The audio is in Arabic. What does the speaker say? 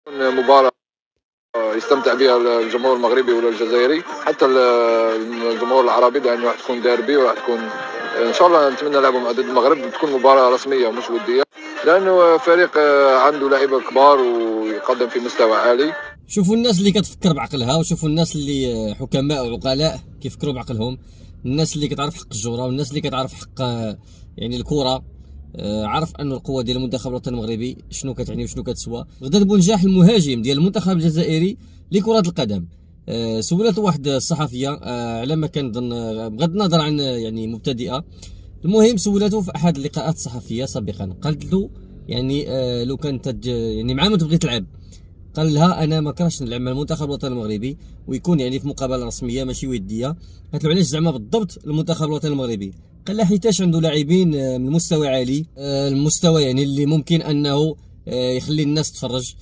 مباراة يستمتع بها الجمهور المغربي ولا الجزائري، حتى الجمهور العربي، لأنه راح تكون ديربي وراح تكون ان شاء الله نتمنى نلعبهم ضد المغرب، تكون مباراة رسمية مش ودية، لأنه فريق عنده لعيبة كبار ويقدم في مستوى عالي. شوفوا الناس اللي كتفكر بعقلها، وشوفوا الناس اللي حكماء وعقلاء كيفكروا بعقلهم، الناس اللي كتعرف حق الجوره، والناس اللي كتعرف حق يعني الكره. عرف ان القوه ديال المنتخب الوطني المغربي شنو كتعني وشنو كتسوى. غدا بونجاح المهاجم ديال المنتخب الجزائري لكره القدم، سولت واحد الصحفيه على ما كنظن، بغض النظر عن يعني مبتدئه، المهم سولته في احد اللقاءات الصحفيه سابقا، قالت له يعني لو كانت يعني مع من تبغي تلعب، قال لها انا ما كرهتش نلعب مع المنتخب الوطني المغربي ويكون يعني في مقابله رسميه ماشي وديه. قالت له علاش زعما بالضبط المنتخب الوطني المغربي؟ قال لها حيتاش عنده لاعبين من مستوى عالي، المستوى يعني اللي ممكن انه يخلي الناس تتفرج.